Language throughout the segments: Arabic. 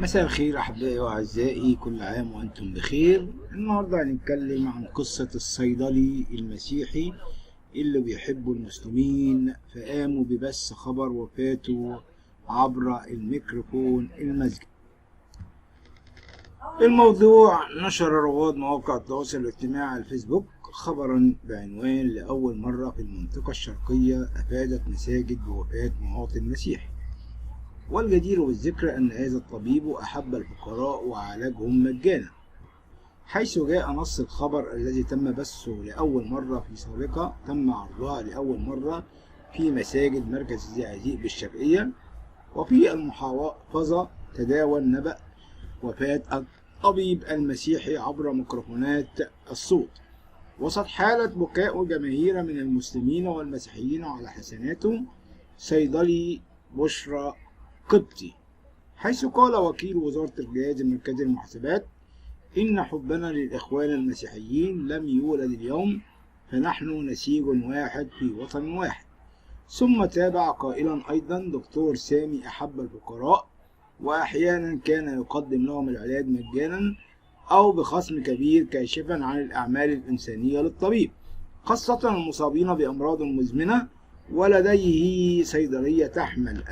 مساء الخير أحبائي وأعزائي، كل عام وأنتم بخير. النهاردة هنتكلم عن قصة الصيدلي المسيحي اللي بيحبوا المسلمين فقاموا ببث خبر وفاته عبر الميكروفون المسجد. الموضوع نشر رواد مواقع التواصل الاجتماعي على الفيسبوك خبرا بعنوان: لأول مرة في المنطقة الشرقية أفادت مساجد بوفاة مواطن مسيحي. والجدير بالذكر أن هذا الطبيب أحب الفقراء وعالجهم مجانا، حيث جاء نص الخبر الذي تم بثه لأول مرة في سابقة تم عرضها لأول مرة في مساجد مركز الزقازيق بالشرقية. وفي المحافظة تداول نبأ وفاة الطبيب المسيحي عبر ميكروفونات الصوت، وسط حالة بكاء جماهير من المسلمين والمسيحيين على حسناته صيدلي بشرى قبطي، حيث قال وكيل وزارة الجهاز المركزي للمحاسبات: إن حبنا للإخوان المسيحيين لم يولد اليوم، فنحن نسيج واحد في وطن واحد. ثم تابع قائلا أيضا: دكتور سامي أحب الفقراء، وأحيانا كان يقدم لهم العلاج مجانا أو بخصم كبير، كاشفا عن الأعمال الإنسانية للطبيب، خاصة المصابين بأمراض مزمنة ولديه صيدلية تحمل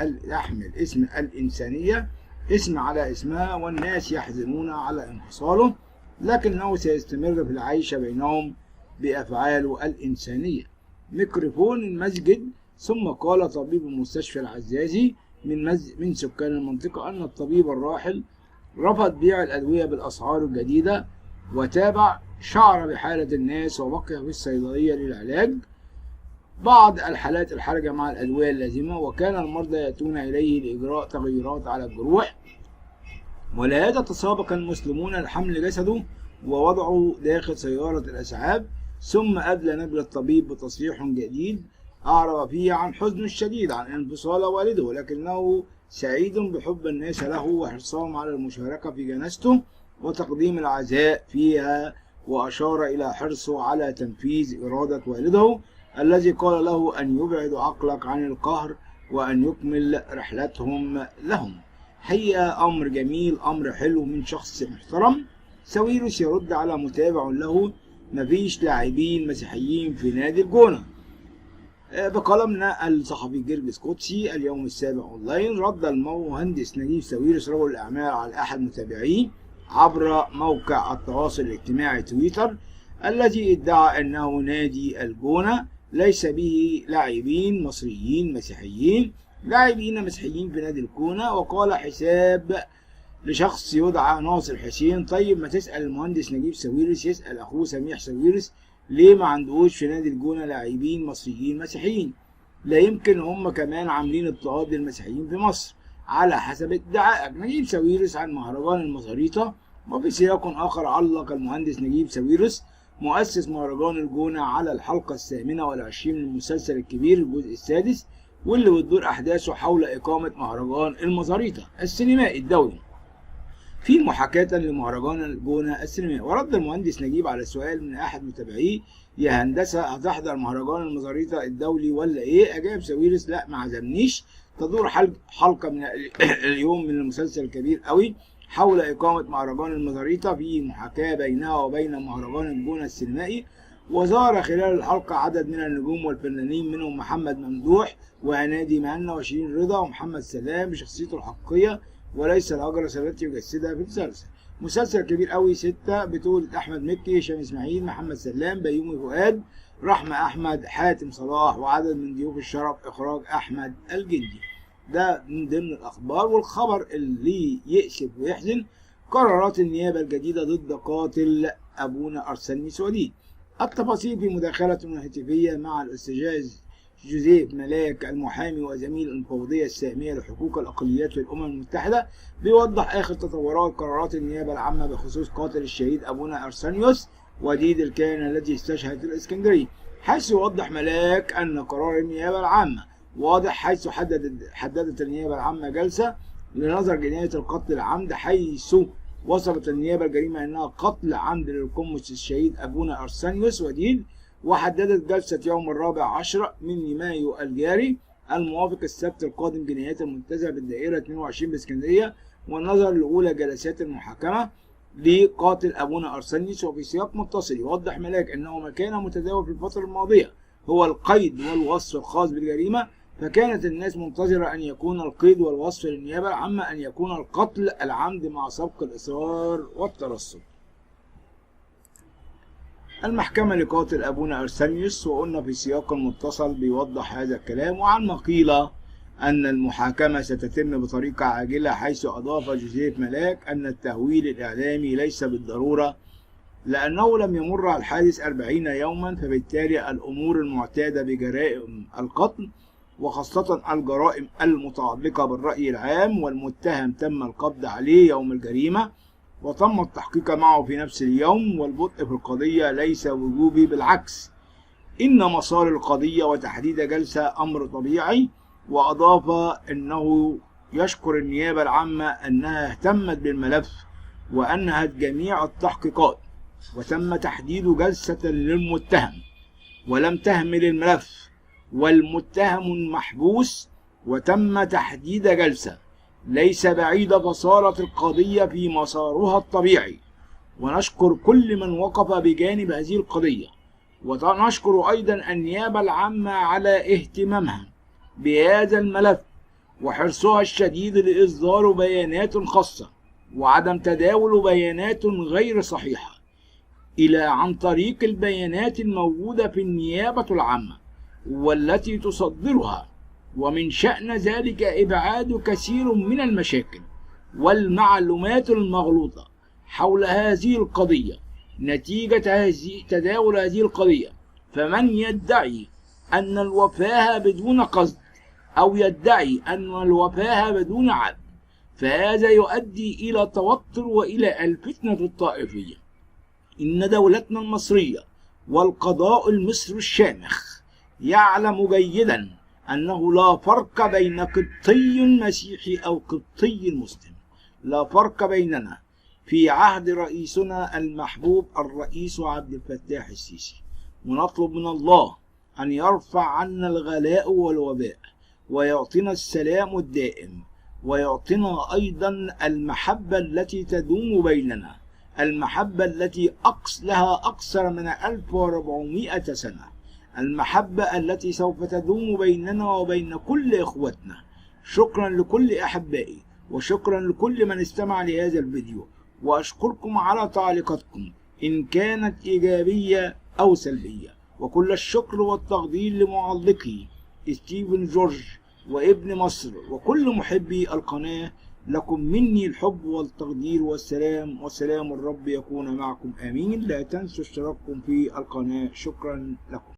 اسم الإنسانية، اسم على اسمها، والناس يحزنون على انفصاله، لكنه سيستمر في العيش بينهم بأفعاله الإنسانية. ميكروفون المسجد. ثم قال طبيب مستشفى العزازي من سكان المنطقة أن الطبيب الراحل رفض بيع الأدوية بالأسعار الجديدة، وتابع: شعر بحالة الناس وبقي في الصيدلية للعلاج بعض الحالات الحرجة مع الأدوية اللازمة، وكان المرضى يأتون إليه لإجراء تغيرات على الجروح، ولهذا تسابق المسلمون لحمل جسده ووضعه داخل سيارة الإسعاف. ثم أدلى نجل الطبيب بتصريح جديد أعرب فيه عن حزنه الشديد عن انفصال والده، لكنه سعيد بحب الناس له وحرصهم على المشاركة في جنازته وتقديم العزاء فيها، وأشار إلى حرصه على تنفيذ إرادة والده الذي قال له أن يبعد عقلك عن القهر وأن يكمل رحلتهم لهم. حقيقة أمر جميل، أمر حلو من شخص محترم. ساويرس يرد على متابع له: مفيش لاعبين مسيحيين في نادي الجونة. بقلمنا الصحفي جرجس قدسي اليوم السابع أونلاين، رد المهندس نجيب ساويرس رجل الأعمال على أحد متابعيه عبر موقع التواصل الاجتماعي تويتر الذي ادعى أنه نادي الجونة ليس به لاعبين مصريين مسيحيين، لاعبين مسيحيين في نادي الجونة. وقال حساب لشخص يدعى ناصر حسين: طيب ما تسأل المهندس نجيب ساويرس يسأل أخوه سميح ساويرس ليه ما عندهوش في نادي الجونة لاعبين مصريين مسيحيين؟ لا يمكن هم كمان عاملين اضطهاد للمسيحيين في مصر على حسب ادعائك. نجيب ساويرس عن مهرجان المزاريطة. وفي سياق آخر علق المهندس نجيب ساويرس مؤسس مهرجان الجونة على الحلقة 28 من المسلسل الكبير الجزء السادس، واللي بتدور أحداثه حول إقامة مهرجان المزاريطة السينمائي الدولي في محاكاة لمهرجان الجونة السينمائي. ورد المهندس نجيب على سؤال من أحد متابعيه: يا هندسة هتحضر مهرجان المزاريطة الدولي ولا إيه؟ أجاب ساويرس: لا ما عزمنيش، تدور حلقة من اليوم من المسلسل الكبير قوي حول إقامة مهرجان المزاريطة في محاكاة بينها وبين مهرجان الجونة السينمائي. وظهر خلال الحلقة عدد من النجوم والفنانين منهم محمد ممدوح وهنادي مهنا وشيرين رضا ومحمد سلام بشخصيته الحقيقية وليس الأجرس التي يجسدها في المسلسل. مسلسل كبير قوي 6 بطولة أحمد مكي، هشام إسماعيل، محمد سلام، بيومي فؤاد، رحمة أحمد، حاتم صلاح، وعدد من ضيوف الشرف. إخراج أحمد الجندي. ده من ضمن الأخبار. والخبر اللي يأسف ويحزن: قرارات النيابة الجديدة ضد قاتل أبونا أرسنيوس وديد. التفاصيل في مداخلة هاتفية مع الأستاذ جوزيف ملاك المحامي وزميل المفوضية السامية لحقوق الأقليات في الأمم المتحدة بيوضح آخر تطورات قرارات النيابة العامة بخصوص قاتل الشهيد أبونا أرسنيوس وديد الكاهن الذي استشهد في الإسكندرية، حيث يوضح ملاك أن قرار النيابة العامة واضح، حيث حددت النيابة العامة جلسة لنظر جناية القتل العمد، حيث وصفت النيابة الجريمة أنها قتل عمد للقمص الشهيد أبونا أرسنيوس وديد، وحددت جلسة يوم 14 من مايو الجاري الموافق السبت القادم جنايات المنتزه بالدائرة 22 باسكندرية والنظر لأولى جلسات المحاكمة لقاتل أبونا أرسنيوس. وفي سياق متصل يوضح ملاك أنه ما كان متداول في الفترة الماضية هو القيد والوصف الخاص بالجريمة، فكانت الناس منتظرة أن يكون القيد والوصف للنيابة العامة أن يكون القتل العمد مع سبق الإصرار والترصد. المحكمة لقاتل أبونا أرسنيوس، وقلنا في سياق متصل بيوضح هذا الكلام. وعن ما قيل أن المحاكمة ستتم بطريقة عاجلة، حيث أضاف جوزيف ملاك أن التهويل الإعلامي ليس بالضرورة لأنه لم يمر على الحادث 40 يوما، فبالتالي الأمور المعتادة بجرائم القتل وخاصة الجرائم المتعلقة بالرأي العام والمتهم تم القبض عليه يوم الجريمة وتم التحقيق معه في نفس اليوم، والبطء في القضية ليس وجوبي، بالعكس إن مسار القضية وتحديد جلسة أمر طبيعي. وأضاف أنه يشكر النيابة العامة أنها اهتمت بالملف وأنهت جميع التحقيقات وتم تحديد جلسة للمتهم ولم تهمل الملف، والمتهم محبوس وتم تحديد جلسة ليس بعيدة، فصارت القضية في مسارها الطبيعي. ونشكر كل من وقف بجانب هذه القضية، ونشكر أيضا النيابة العامة على اهتمامها بهذا الملف وحرصها الشديد لإصدار بيانات خاصة وعدم تداول بيانات غير صحيحة عن طريق البيانات الموجودة في النيابة العامة والتي تصدرها، ومن شأن ذلك إبعاد كثير من المشاكل والمعلومات المغلوطة حول هذه القضية نتيجة تداول هذه القضية. فمن يدعي أن الوفاة بدون قصد أو يدعي أن الوفاة بدون عمد فهذا يؤدي إلى توتر وإلى الفتنة الطائفية. إن دولتنا المصرية والقضاء المصري الشامخ يعلم جيدا أنه لا فرق بين قبطي مسيحي أو قبطي مسلم، لا فرق بيننا في عهد رئيسنا المحبوب الرئيس عبد الفتاح السيسي. ونطلب من الله أن يرفع عنا الغلاء والوباء ويعطينا السلام الدائم، ويعطينا أيضا المحبة التي تدوم بيننا، المحبة التي لها أكثر من 1400 سنة، المحبة التي سوف تدوم بيننا وبين كل إخوتنا. شكرا لكل أحبائي وشكرا لكل من استمع لهذا الفيديو، وأشكركم على تعليقاتكم إن كانت إيجابية أو سلبية. وكل الشكر والتقدير لمعلقي ستيفن جورج وابن مصر وكل محبي القناة. لكم مني الحب والتقدير والسلام، وسلام الرب يكون معكم آمين. لا تنسوا اشتراككم في القناة. شكرا لكم.